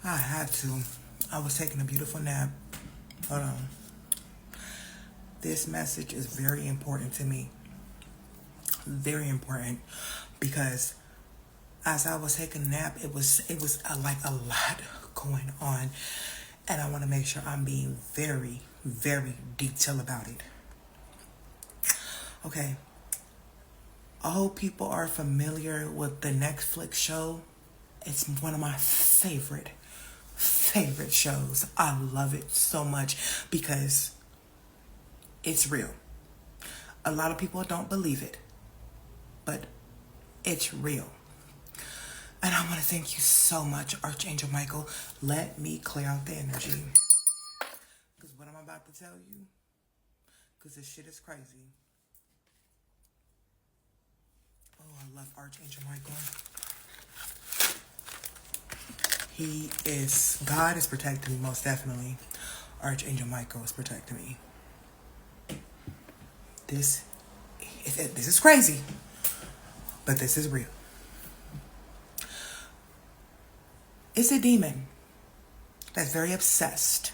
I had to. I was taking a beautiful nap. Hold on. This message is very important to me. Very important because as I was taking a nap, it was like a lot going on, and I want to make sure I'm being very, very detailed about it. Okay. I hope people are familiar with the Netflix show. It's one of my favorite shows. I love it so much because it's real. A lot of people don't believe it, but it's real. And I want to thank you so much, Archangel Michael. Let me clear out the energy. Because what I'm about to tell you, because this shit is crazy. Oh, I love Archangel Michael. God is protecting me, most definitely. Archangel Michael is protecting me. This is crazy, but this is real. It's a demon that's very obsessed,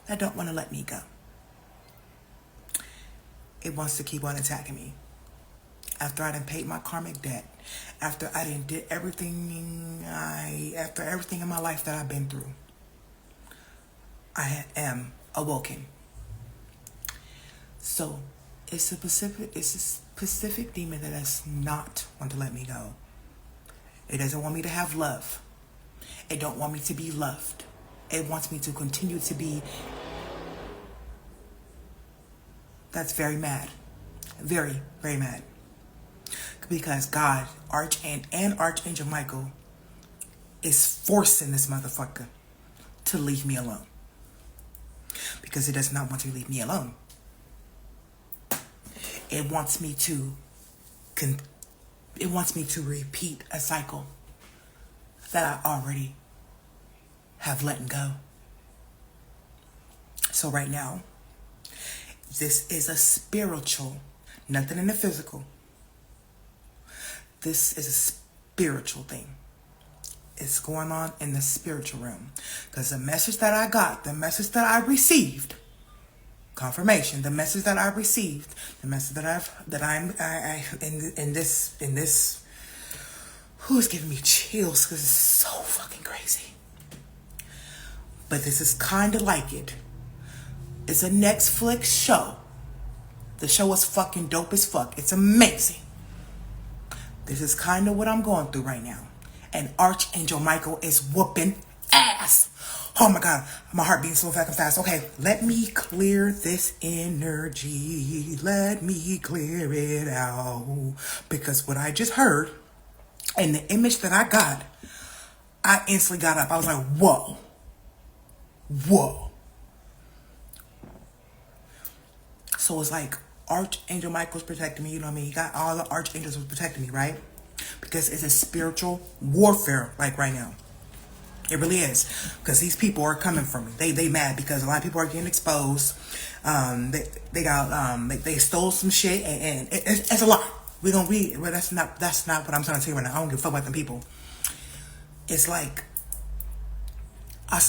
that don't want to let me go. It wants to keep on attacking me. After I done paid my karmic debt, after I done did everything in my life that I've been through, I am awoken. So it's a specific demon that does not want to let me go. It doesn't want me to have love. It don't want me to be loved. It wants me to continue to be. That's very mad. Very, very mad. Because God, Archangel Michael is forcing this motherfucker to leave me alone. Because it does not want to leave me alone. It wants me to repeat a cycle that I already have let go. So right now, this is a spiritual, nothing in the physical. This is a spiritual thing. It's going on in the spiritual realm. Because the message that I got, the message that I received, confirmation, the message that I received, the message in this, who's giving me chills because it's so fucking crazy. But this is kind of like it. It's a Netflix show. The show is fucking dope as fuck. It's amazing. This is kind of what I'm going through right now. And Archangel Michael is whooping ass. Oh my God, my heart beating so fucking fast. Okay, let me clear this energy. Let me clear it out. Because what I just heard and the image that I got, I instantly got up. I was like, whoa. Whoa. So it's like Archangel Michael's protecting me, you know what I mean? He got all the archangels protecting me, right? Because it's a spiritual warfare, like right now. It really is. Because these people are coming for me. They mad because a lot of people are getting exposed. They stole some shit and it's a lot. We're gonna read, but that's not what I'm trying to say right now. I don't give a fuck about them people. It's like I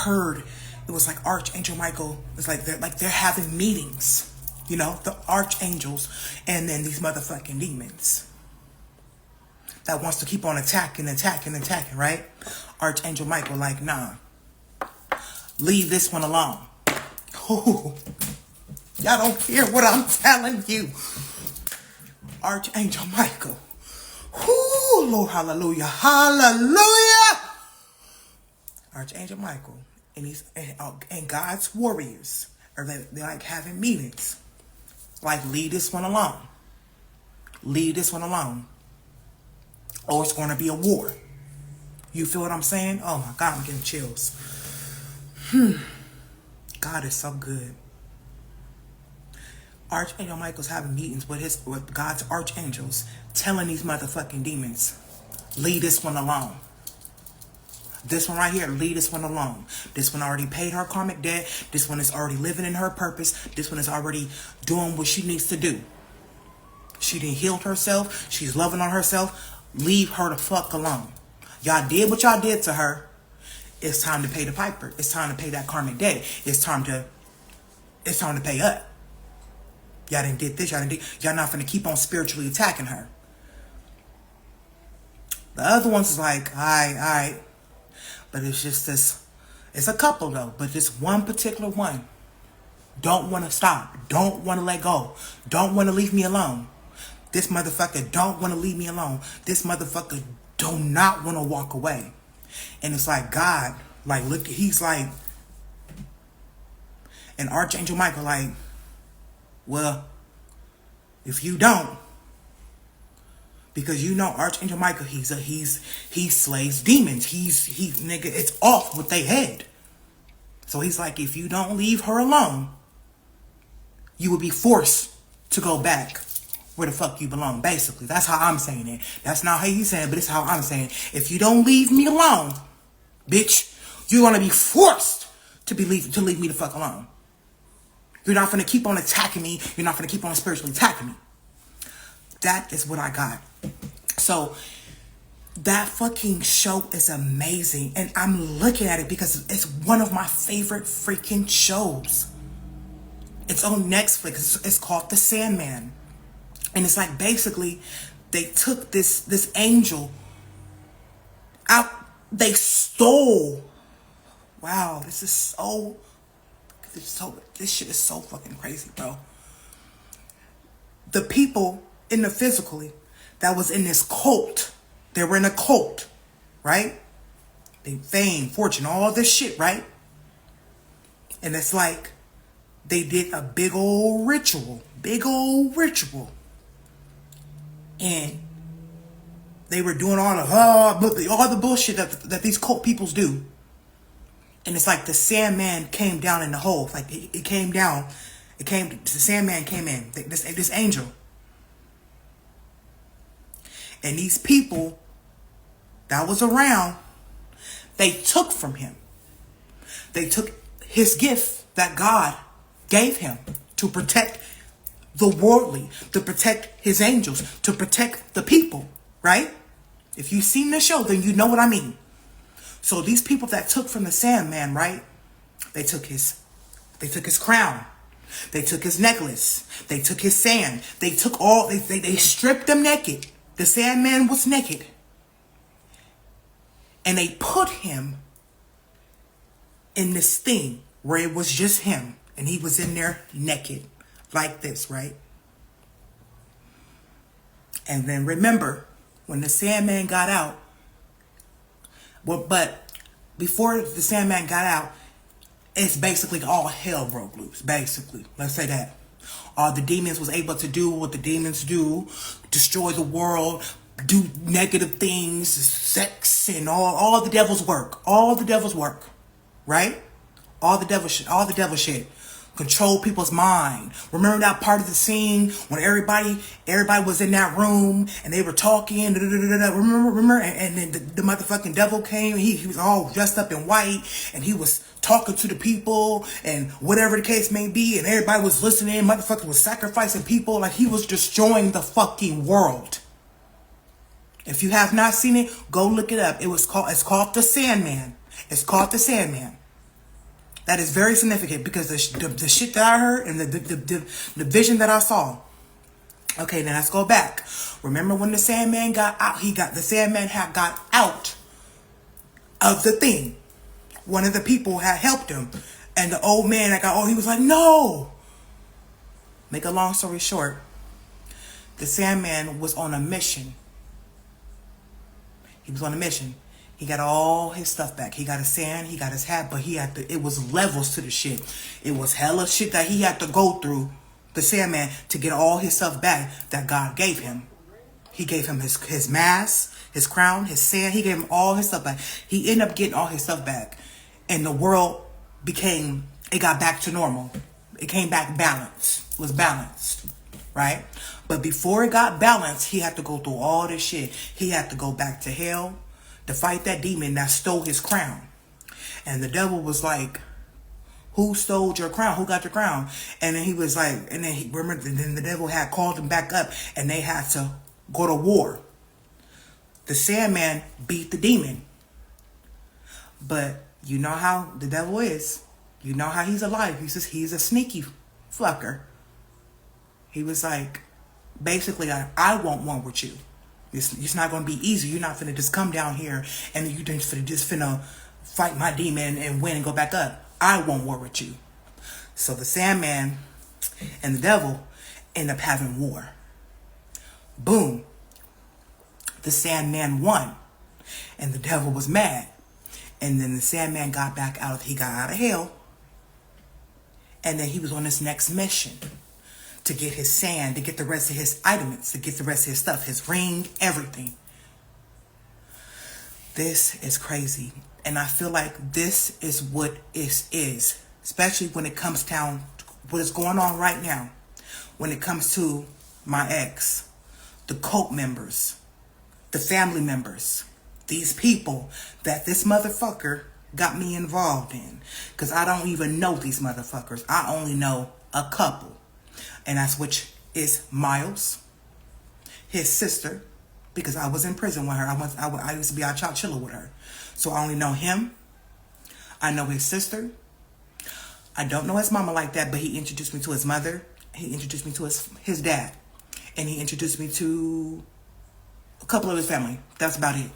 heard it was like Archangel Michael. It's like they're having meetings. You know, the archangels and then these motherfucking demons that wants to keep on attacking, right? Archangel Michael, like, nah, leave this one alone. Ooh, y'all don't hear what I'm telling you. Archangel Michael. Ooh, Lord, hallelujah, hallelujah. Archangel Michael and God's warriors are they're like having meetings. Like, leave this one alone. Leave this one alone. Or it's going to be a war. You feel what I'm saying? Oh my God, I'm getting chills. God is so good. Archangel Michael's having meetings with God's archangels, telling these motherfucking demons, leave this one alone. This one right here, leave this one alone. This one already paid her karmic debt. This one is already living in her purpose. This one is already doing what she needs to do. She done healed herself. She's loving on herself. Leave her the fuck alone. Y'all did what y'all did to her. It's time to pay the piper. It's time to pay that karmic debt. It's time to pay up. Y'all didn't did this. Y'all not finna keep on spiritually attacking her. The other ones is like, all right. But it's just this. It's a couple though. But this one particular one. Don't want to stop. Don't want to let go. Don't want to leave me alone. This motherfucker don't want to leave me alone. This motherfucker do not want to walk away. And it's like God, like, look, he's like, and Archangel Michael like, well, if you don't, because you know Archangel Michael, he slays demons. He nigga, it's off with their head. So he's like, if you don't leave her alone, you will be forced to go back where the fuck you belong. Basically, that's how I'm saying it. That's not how he's saying it, but it's how I'm saying it. If you don't leave me alone, bitch, you're gonna be forced to leave me the fuck alone. You're not gonna keep on attacking me. You're not gonna keep on spiritually attacking me. That is what I got. So that fucking show is amazing, and I'm looking at it because it's one of my favorite freaking shows. It's on Netflix. It's called The Sandman. And it's like basically they took this angel out. They stole. Wow, this shit is so fucking crazy, bro. The people in the physically that was in this cult, they were in a cult, right? They fame, fortune, all this shit, right? And it's like they did a big old ritual. And they were doing all the bullshit that these cult peoples do. And it's like the Sandman came down in the hole. Like it came down. The Sandman came in. This angel. And these people that was around, they took from him. They took his gift that God gave him to protect the worldly, to protect his angels, to protect the people, right? If you've seen the show, then you know what I mean. So these people that took from the Sandman, right? They took his crown. They took his necklace. They took his sand. They took they stripped him naked. The Sandman was naked. And they put him in this thing where it was just him. And he was in there naked. Like this, right? And then remember, when the Sandman got out, but before the Sandman got out, it's basically all hell broke loose, basically. Let's say that. All the demons was able to do what the demons do, destroy the world, do negative things, sex, and all the devil's work. All the devil's work, right? All the devil shit. Control people's mind. Remember that part of the scene when everybody was in that room and they were talking. Remember? And then the motherfucking devil came. And he was all dressed up in white and he was talking to the people and whatever the case may be. And everybody was listening. Motherfucker was sacrificing people like he was destroying the fucking world. If you have not seen it, go look it up. It's called The Sandman. It's called The Sandman. That is very significant because the shit that I heard and the vision that I saw. Okay, now let's go back. Remember when the Sandman got out? The Sandman had got out of the thing. One of the people had helped him, and the old man he was like, no. Make a long story short, the Sandman was on a mission. He was on a mission. He got all his stuff back. He got his sand, he got his hat, but it was levels to the shit. It was hella shit that he had to go through, the Sandman, to get all his stuff back that God gave him. He gave him his mask, his crown, his sand. He gave him all his stuff back. He ended up getting all his stuff back. And the world got back to normal. It came back balanced. It was balanced, right? But before it got balanced, he had to go through all this shit. He had to go back to hell to fight that demon that stole his crown. And the devil was like, who stole your crown? Who got your crown? And then he was like, then the devil had called him back up and they had to go to war. The Sandman beat the demon. But you know how the devil is. You know how he's alive. He's a sneaky fucker. He was like, basically, I want one with you. It's not going to be easy. You're not finna just come down here and you just finna fight my demon and win and go back up. I want war with you. So the Sandman and the devil end up having war. Boom. The Sandman won. And the devil was mad. And then the Sandman got out of hell. And then he was on this next mission to get his sand, to get the rest of his items, to get the rest of his stuff, his ring, everything. This is crazy. And I feel like this is what it is, especially when it comes down to what is going on right now. When it comes to my ex, the cult members, the family members, these people that this motherfucker got me involved in. Because I don't even know these motherfuckers. I only know a couple. And that's which is Miles, his sister, because I was in prison with her. I used to be out chilling with her. So I only know him. I know his sister. I don't know his mama like that, but he introduced me to his mother. He introduced me to his dad. And he introduced me to a couple of his family. That's about it.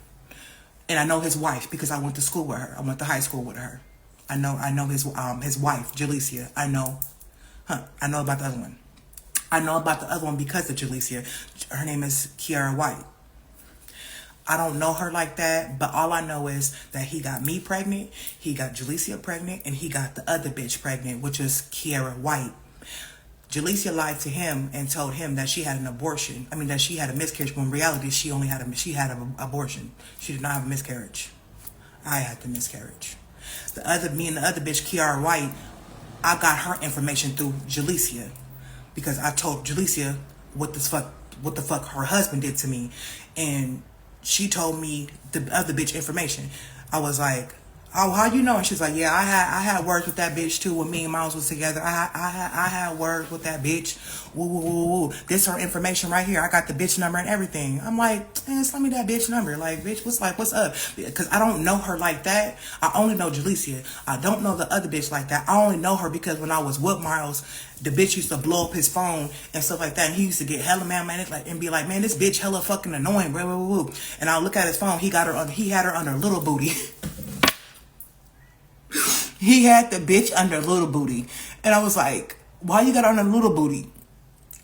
And I know his wife because I went to school with her. I went to high school with her. I know his wife, Jalecia. I know about the other one. I know about the other one because of Jalecia. Her name is Kiara White. I don't know her like that, but all I know is that he got me pregnant, he got Jalecia pregnant, and he got the other bitch pregnant, which is Kiara White. Jalecia lied to him and told him that she had an abortion. I mean, that she had a miscarriage, when in reality, she had an abortion. She did not have a miscarriage. I had the miscarriage. Me and the other bitch, Kiara White, I got her information through Jalecia. Because I told Jalecia what the fuck her husband did to me. And she told me the other bitch information. I was like, oh, how you know? And she's like, yeah, I had words with that bitch too when me and Miles was together. I had words with that bitch. Woo, woo, woo, woo. This her information right here. I got the bitch number and everything. I'm like, send me that bitch number. Like, bitch, what's up? Because I don't know her like that. I only know Jalecia. I don't know the other bitch like that. I only know her because when I was with Miles, the bitch used to blow up his phone and stuff like that. And he used to get hella mad, and be like, man, this bitch hella fucking annoying, bro, woo, woo, woo. And I'll look at his phone. He had her under Little Booty. He had the bitch under Little Booty. And I was like, why you got her under Little Booty?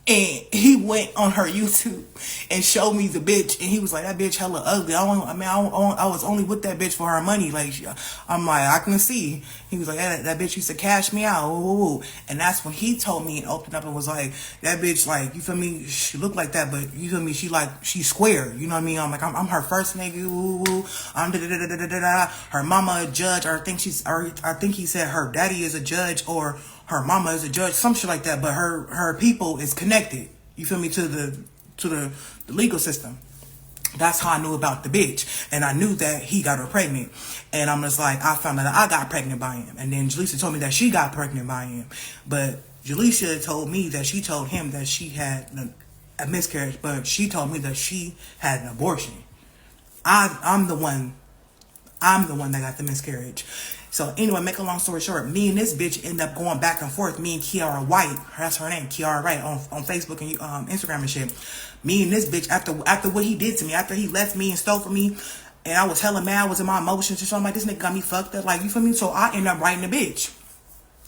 And he went on her YouTube and showed me the bitch. And he was like, that bitch hella ugly. I was only with that bitch for her money. Like, I'm like, I can see. He was like, that bitch used to cash me out. Ooh. And that's when he told me and opened up and was like, that bitch, like, you feel me? She looked like that, but you feel me? She's square. You know what I mean? I'm like, I'm her first nigga. Ooh. I'm da-da-da-da-da-da. Her mama a judge. Or I think he said her daddy is a judge, or her mama is a judge, some shit like that, but her people is connected. You feel me? To the legal system. That's how I knew about the bitch. And I knew that he got her pregnant. And I'm just like, I found out that I got pregnant by him. And then Jalecia told me that she got pregnant by him. But Jalecia told me that she told him that she had a miscarriage, but she told me that she had an abortion. I'm the one that got the miscarriage. So anyway, make a long story short, me and this bitch end up going back and forth. Me and Kiara White, that's her name, Kiara White, on Facebook and Instagram and shit. Me and this bitch, after what he did to me, after he left me and stole from me, and I was hella mad, I was in my emotions and so I'm like, this nigga got me fucked up, like, you feel me? So I end up writing the bitch.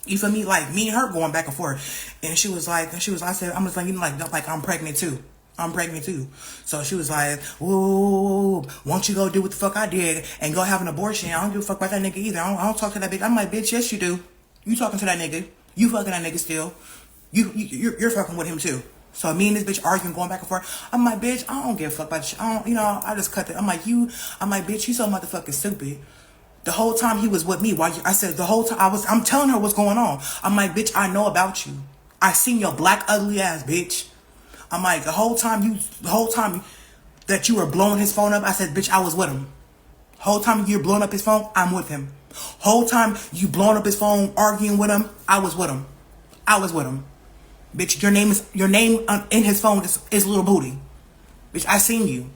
You feel me? Like, me and her going back and forth. And I said, I'm just like, you know, like I'm pregnant too. I'm pregnant too. So she was like, whoa, won't you go do what the fuck I did and go have an abortion? I don't give a fuck about that nigga either. I don't talk to that bitch. I'm like, bitch, yes you do. You talking to that nigga. You fucking that nigga still. You're fucking with him too. So me and this bitch arguing, going back and forth. I'm like, bitch, I don't give a fuck about shit. I just cut it. I'm like, bitch, you so motherfucking stupid. The whole time he was with me, the whole time I'm telling her what's going on. I'm like, bitch, I know about you. I seen your black ugly ass, bitch. I'm like, the whole time that you were blowing his phone up, I said, bitch, I was with him. Whole time you're blowing up his phone, I'm with him. Whole time you blowing up his phone, arguing with him, I was with him. Bitch, your name in his phone is Little Booty. Bitch, I seen you.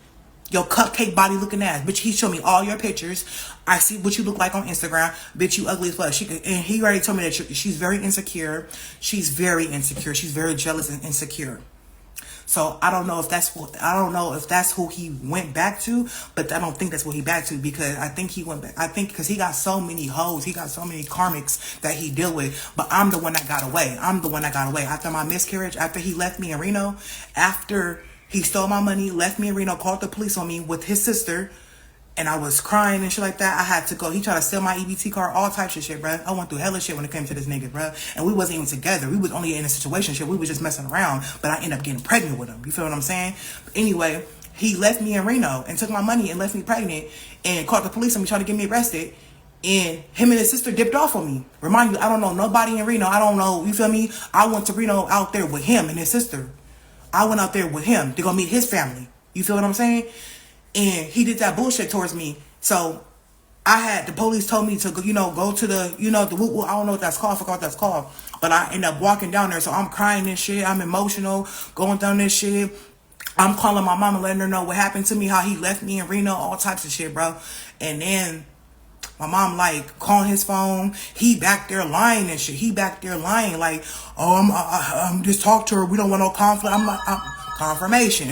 Your cupcake body looking ass. Bitch, he showed me all your pictures. I see what you look like on Instagram. Bitch, you ugly as fuck. And he already told me that she's very insecure. She's very insecure. She's very jealous and insecure. So I don't know if that's who he went back to, but I don't think that's what he back to, because I think he went back. I think because he got so many hoes, he got so many karmics that he deal with. But I'm the one that got away. After my miscarriage, after he left me in Reno, after he stole my money, left me in Reno, called the police on me with his sister, and I was crying and shit like that. I had to go. He tried to steal my EBT card, all types of shit, bro. I went through hella shit when it came to this nigga, bro. And we wasn't even together. We was only in a situation shit. We was just messing around. But I ended up getting pregnant with him. You feel what I'm saying? But anyway, he left me in Reno and took my money and left me pregnant and called the police on me, trying to get me arrested. And him and his sister dipped off on me. Remind you, I don't know nobody in Reno. I don't know. You feel me? I went to Reno out there with him and his sister. I went out there with him to go meet his family. You feel what I'm saying? And he did that bullshit towards me. So the police told me to, go to the, I don't know what that's called. I forgot what that's called. But I ended up walking down there. So I'm crying and shit. I'm emotional, going down this shit. I'm calling my mom and letting her know what happened to me, how he left me in Reno, all types of shit, bro. And then my mom, like, calling his phone. He back there lying and shit. He back there lying, like, I'm just talk to her. We don't want no conflict. I'm like, confirmation.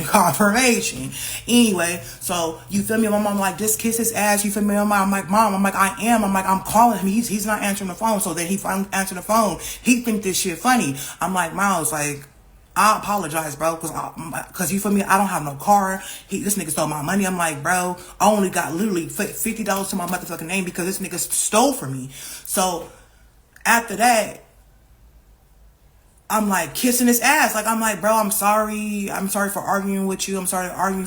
Anyway, so, you feel me? My mom, like, just kiss his ass. You feel me? I'm like, Mom, I am. I'm calling him. He's not answering the phone. So then he finally answered the phone. He think this shit funny. I'm like, Miles, like, I apologize, bro, because you feel me, I don't have no car. This nigga stole my money. I'm like, bro, I only got literally $50 to my motherfucking name because this nigga stole from me. So after that, I'm like kissing his ass. Like, I'm like, bro, I'm sorry for arguing with you. I'm sorry for arguing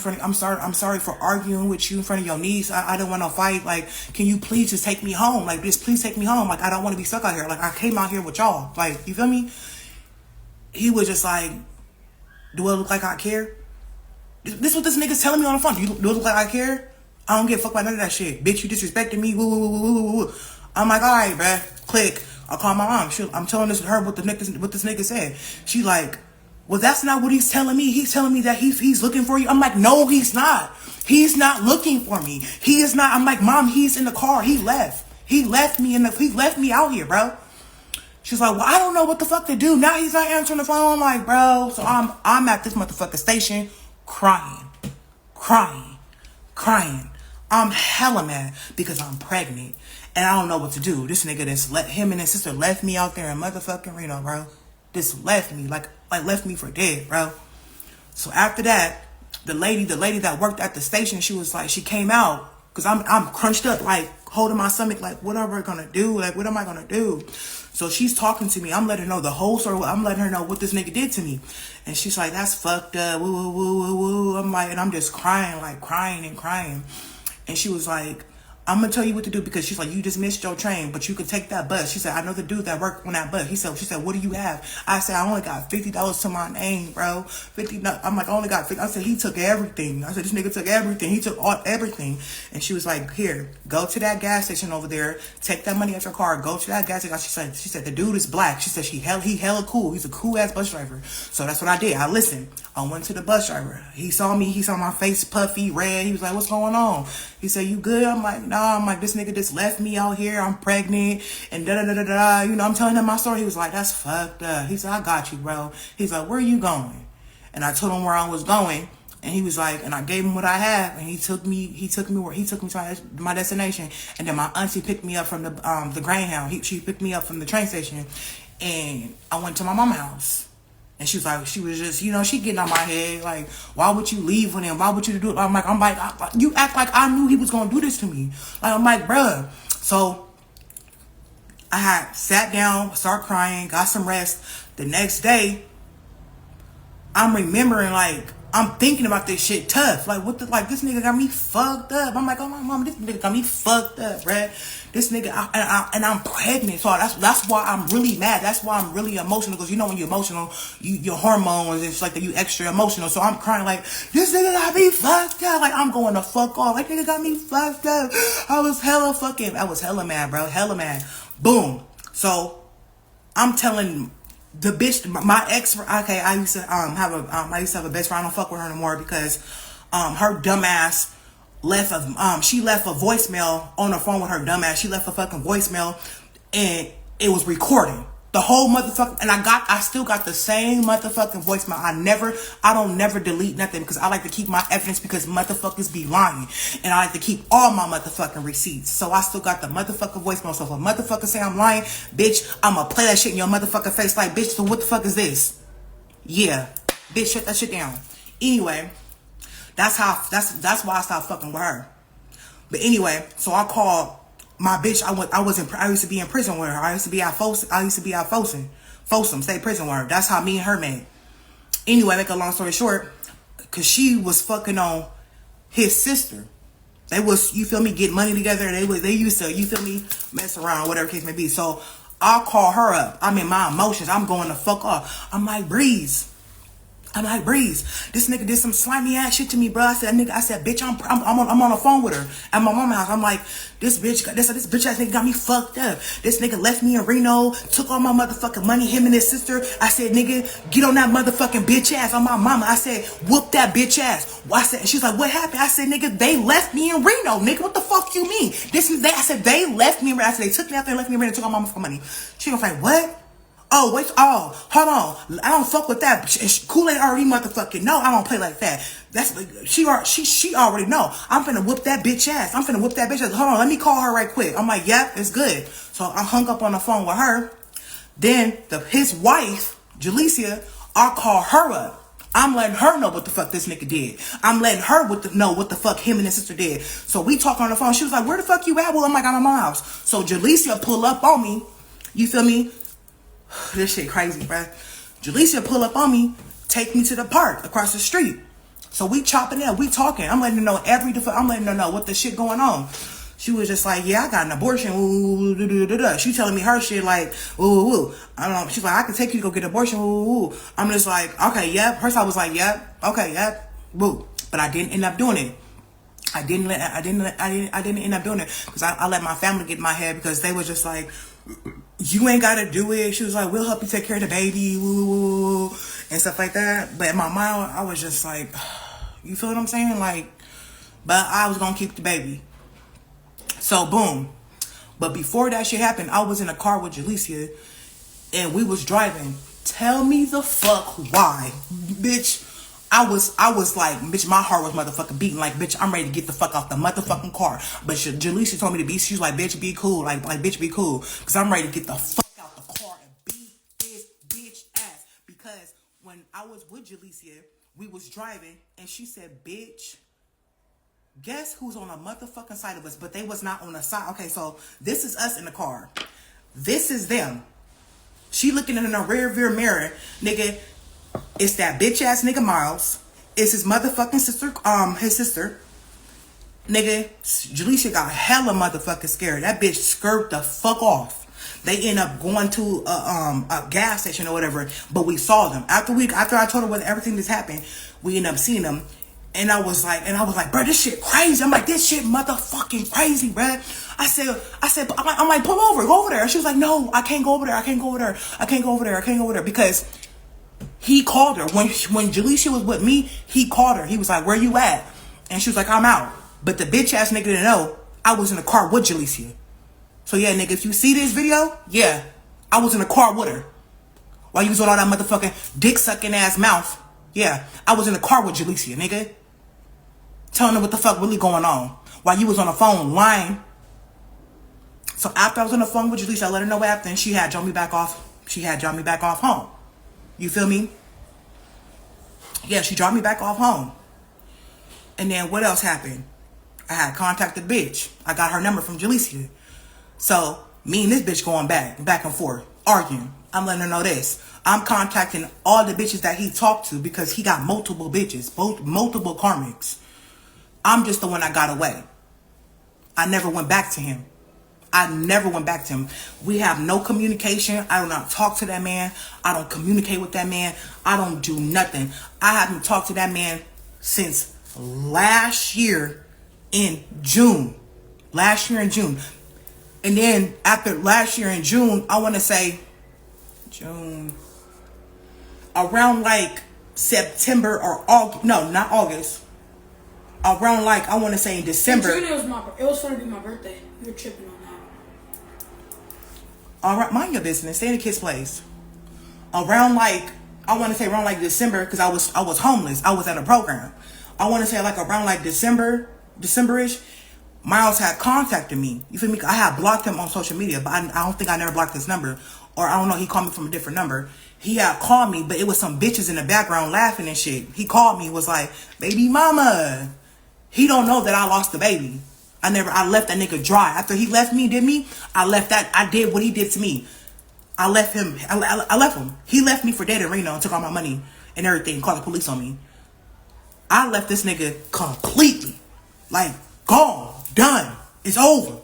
with you in front of your niece. I didn't want to fight. Like, can you please just take me home? Like, just please take me home. Like, I don't want to be stuck out here. Like, I came out here with y'all. Like, you feel me? He was just like, do I look like I care? This is what this nigga's telling me on the phone. Do it look like I care? I don't give a fuck about none of that shit. Bitch, you disrespecting me. Woo, woo, woo, woo, woo. I'm like, all right, bruh. Click. I call my mom. I'm telling this to her what this nigga said. She like, well, that's not what he's telling me. He's telling me that he's looking for you. I'm like, no, he's not. He's not looking for me. He is not. I'm like, Mom, he's in the car. He left. He left me out here, bro. She's like, well, I don't know what the fuck to do. Now he's not answering the phone. I'm like, bro. So I'm at this motherfucking station crying. I'm hella mad because I'm pregnant and I don't know what to do. This nigga him and his sister left me out there in motherfucking Reno, bro. Just left me, like left me for dead, bro. So after that, the lady that worked at the station, she was like, she came out because I'm crunched up, like holding my stomach, like what am I gonna do? Like what am I gonna do? So she's talking to me. I'm letting her know the whole story. I'm letting her know what this nigga did to me. And she's like, that's fucked up. Woo, woo, woo, woo, woo. I'm like, and I'm just crying. And she was like, I'm going to tell you what to do, because she's like, you just missed your train, but you could take that bus. She said, I know the dude that worked on that bus. She said, what do you have? I said, I only got $50 to my name, bro. I'm like, I only got 50. I said, he took everything. I said, this nigga took everything. He took everything. And she was like, here, go to that gas station over there. Take that money out your car. Go to that gas station. She said, the dude is black. She said, he hella cool. He's a cool ass bus driver. So that's what I did. I listened. I went to the bus driver. He saw me. He saw my face puffy, red. He was like, what's going on? He said, you good? I'm like, nah. I'm like, this nigga just left me out here. I'm pregnant and da-da-da-da-da. You know, I'm telling him my story. He was like, that's fucked up. He said, I got you, bro. He's like, where are you going? And I told him where I was going. And he was like, and I gave him what I had. And he took me to my destination. And then my auntie picked me up from the Greyhound. She picked me up from the train station. And I went to my mama's house. And she was just, you know, she getting on my head, like, why would you leave with him? Why would you do it? I'm like, you act like I knew he was going to do this to me. Like, I'm like, bruh. So I had sat down, started crying, got some rest. The next day, I'm remembering, like, I'm thinking about this shit tough. Like, this nigga got me fucked up. I'm like, oh my mom, this nigga got me fucked up, bruh. This nigga, and I'm pregnant. So that's why I'm really mad. That's why I'm really emotional. Because you know when you're emotional, your hormones, it's like that you extra emotional. So I'm crying like, this nigga got me fucked up. Like, I'm going to fuck off. Like, nigga got me fucked up. I was hella mad, bro. Hella mad. Boom. So I'm telling the bitch, my ex, okay, I used to have a best friend. I don't fuck with her no more because her dumbass left a she left a voicemail on the phone with her dumbass. She left a fucking voicemail and it was recording the whole motherfucker, and I still got the same motherfucking voicemail. I don't never delete nothing because I like to keep my evidence because motherfuckers be lying, and I like to keep all my motherfucking receipts. So I still got the motherfucking voicemail. So if a motherfucker say I'm lying, bitch, I'ma play that shit in your motherfucking face like, bitch, so what the fuck is this? Yeah, bitch, shut that shit down. Anyway, that's why I stopped fucking with her. But anyway, so I called my bitch. I used to be in prison with her. I used to be at Folsom State Prison with her. That's how me and her met. Anyway, make a long story short, cause she was fucking on his sister. They was, you feel me, get money together. They used to, you feel me, mess around, whatever case may be. So I'll call her up. I'm in my emotions. I'm going the fuck off. I'm like, Breeze, this nigga did some slimy ass shit to me, bro. I said, bitch, I'm on the phone with her at my mama's house. I'm like, this bitch ass nigga got me fucked up. This nigga left me in Reno, took all my motherfucking money, him and his sister. I said, nigga, get on that motherfucking bitch ass on my mama. I said, whoop that bitch ass. She's like, what happened? I said, nigga, they left me in Reno, nigga. What the fuck you mean? I said, they left me in Reno. I said, they took me out there and left me in Reno, took all my motherfucking money. She gonna say, what? Oh, wait, hold on. I don't fuck with that. Kool-Aid already motherfucking know I don't play like that. She already know. I'm finna whoop that bitch ass. Hold on, let me call her right quick. I'm like, yep, it's good. So I hung up on the phone with her. Then his wife, Jalecia, I'll call her up. I'm letting her know what the fuck this nigga did. I'm letting her know what the fuck him and his sister did. So we talk on the phone. She was like, where the fuck you at? Well, I'm like, I'm at my house. So Jalecia pull up on me. You feel me? This shit crazy, bruh. Jalecia pull up on me, take me to the park across the street. So we chopping it up, we talking. I'm letting her know I'm letting her know what the shit going on. She was just like, yeah, I got an abortion. Ooh. She telling me her shit like, ooh. I don't know. She's like, I can take you to go get an abortion. Ooh. I'm just like, okay, yep. First I was like, yep, okay, yep, woo. But I didn't end up doing it. I didn't end up doing it because I let my family get in my head because they was just like, you ain't gotta do it. She was like, we'll help you take care of the baby, woo, and stuff like that. But in my mind, I was just like, you feel what I'm saying? Like, but I was gonna keep the baby. So boom. But before that shit happened, I was in a car with Jalecia and we was driving. Tell me the fuck why, bitch. I was like, bitch, my heart was motherfucking beating. Like, bitch, I'm ready to get the fuck off the motherfucking car. But Jalecia told me to be, she was like, bitch, be cool. Like, bitch, be cool. Because I'm ready to get the fuck out the car and beat this bitch ass. Because when I was with Jalecia, we was driving and she said, bitch, guess who's on the motherfucking side of us? But they was not on the side. Okay, so this is us in the car. This is them. She looking in the rear view mirror, nigga. It's that bitch ass nigga Miles. It's his motherfucking sister, his sister. Nigga, Jalecia got hella motherfucking scared. That bitch skirted the fuck off. They end up going to a gas station or whatever, but we saw them. After I told her what everything that's happened, we end up seeing them. And I was like, bro, this shit crazy. I'm like, this shit motherfucking crazy, bro. I said, I'm like, pull over, go over there. She was like, no, I can't go over there. Because he called her. When Jalecia was with me, he called her. He was like, where you at? And she was like, I'm out. But the bitch ass nigga didn't know I was in the car with Jalecia. So yeah, nigga, if you see this video, yeah, I was in the car with her. While you was on all that motherfucking dick sucking ass mouth. Yeah, I was in the car with Jalecia, nigga. Telling her what the fuck really going on. While you was on the phone lying. So after I was on the phone with Jalecia, I let her know what happened. She had dropped me back off. Home. You feel me? Yeah, she dropped me back off home. And then what else happened? I had contacted the bitch. I got her number from Jalecia. So me and this bitch going back and forth, arguing. I'm letting her know this. I'm contacting all the bitches that he talked to because he got multiple bitches, multiple karmics. I'm just the one that got away. I never went back to him. We have no communication. I do not talk to that man. I don't communicate with that man. I don't do nothing. I haven't talked to that man since last year in June. And then after last year in June, I want to say June, around like September or August. No, not August. around like, I want to say in December. It was going to be my birthday. You were tripping on that. All right, mind your business. Stay in the kid's place. Around like, I want to say around like December, because I was homeless. I was at a program. I want to say like around like December-ish, Miles had contacted me. You feel me? I had blocked him on social media, but I don't think I never blocked his number. Or I don't know, he called me from a different number. He had called me, but it was some bitches in the background laughing and shit. He called me, was like, baby mama. He don't know that I lost the baby. I left that nigga dry. After he left me, I did what he did to me. I left him. I left him. He left me for dead in Reno and took all my money and everything, called the police on me. I left this nigga completely. Like, gone. Done. It's over.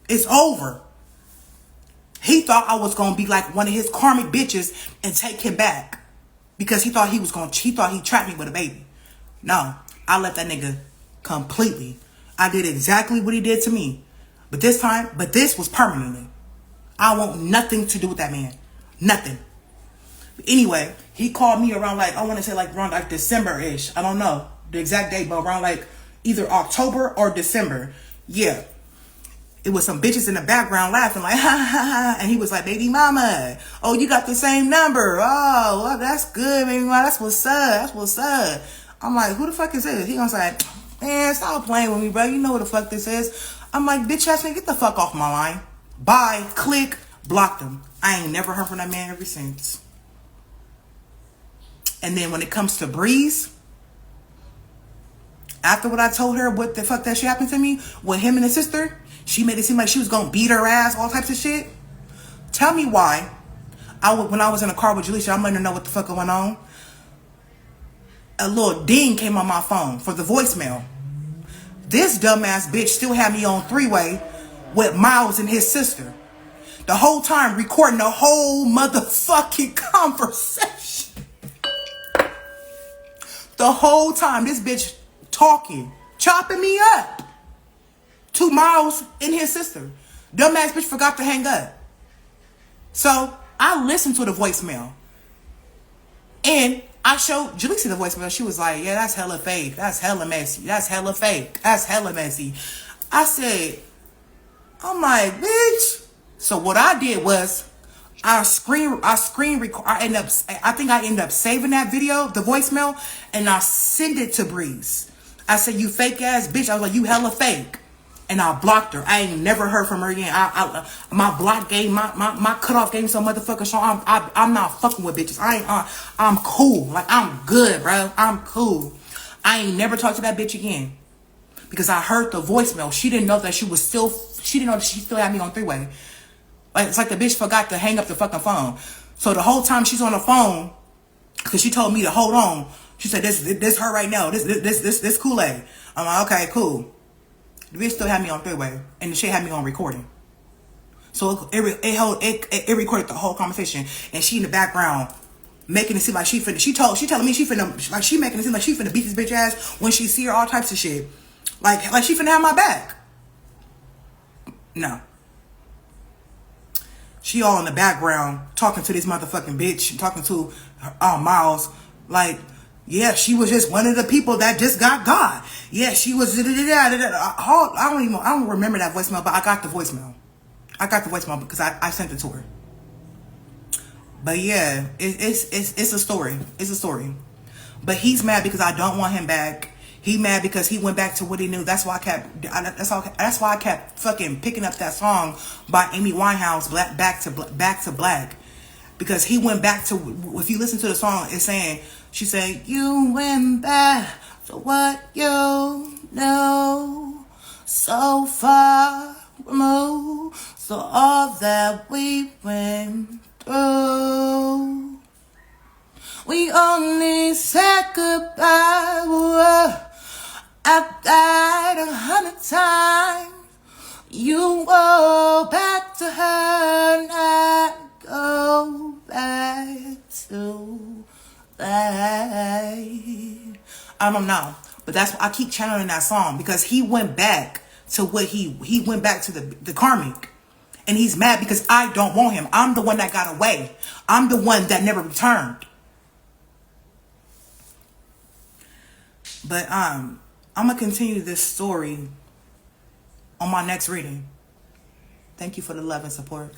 It's over. He thought I was going to be like one of his karmic bitches and take him back. Because he thought he trapped me with a baby. No. I left that nigga completely. I did exactly what he did to me. But this was permanently. I want nothing to do with that man. Nothing. But anyway, he called me around like, I want to say like around like December-ish. I don't know the exact date, but around like either October or December. Yeah. It was some bitches in the background laughing like, ha, ha, ha. And he was like, baby mama, oh, you got the same number. Oh, well, that's good, baby mama. That's what's up. That's what's up. I'm like, who the fuck is this? He gonna say, man, stop playing with me, bro. You know what the fuck this is. I'm like, bitch ass nigga, get the fuck off my line. Bye. Click. Blocked him. I ain't never heard from that man ever since. And then when it comes to Breeze, after what I told her, what the fuck that shit happened to me with him and his sister, she made it seem like she was gonna beat her ass, all types of shit. Tell me why. When I was in a car with Jaleisha, I'm letting her know what the fuck going on. A little ding came on my phone for the voicemail. This dumbass bitch still had me on three-way with Miles and his sister. The whole time recording the whole motherfucking conversation. The whole time this bitch talking, chopping me up to Miles and his sister. Dumbass bitch forgot to hang up. So I listened to the voicemail. And I showed Jaleesa the voicemail. She was like, yeah, that's hella fake. That's hella messy. That's hella fake. That's hella messy. I said, I'm like, bitch. So what I did was I think I ended up saving that video, the voicemail, and I sent it to Breeze. I said, you fake ass bitch. I was like, you hella fake. And I blocked her. I ain't never heard from her again. My block game, my cutoff game so motherfucking strong. I'm not fucking with bitches. I'm cool. Like, I'm good, bro. I'm cool. I ain't never talked to that bitch again. Because I heard the voicemail. She didn't know that she didn't know that she still had me on three-way. Like, it's like the bitch forgot to hang up the fucking phone. So the whole time she's on the phone, because she told me to hold on, she said, this her right now. This Kool-Aid. I'm like, okay, cool. The bitch still had me on three-way, and the shit had me on recording. So it recorded the whole conversation, and she in the background making it seem like she telling me she making it seem like she finna beat this bitch ass when she see her, all types of shit. Like she finna have my back. No. She all in the background talking to this motherfucking bitch, talking to Miles, like, yeah, she was just one of the people that just got God. Yeah, she was. I don't remember that voicemail, but I got the voicemail. I got the voicemail because I sent it to her. But yeah, it's a story. It's a story. But he's mad because I don't want him back. He mad because he went back to what he knew. That's why I kept fucking picking up that song by Amy Winehouse, Back to Black, because he went back to. If you listen to the song, it's saying, she said, you went back to what you know, so far removed, so all that we went through, we only said goodbye. I've died 100 times. You go back to her, not go back to that. I don't know, but that's why I keep channeling that song, because he went back to what he went back to the karmic, and he's mad because I don't want him. I'm the one that got away. I'm the one that never returned. But I'm going to continue this story on my next reading. Thank you for the love and support.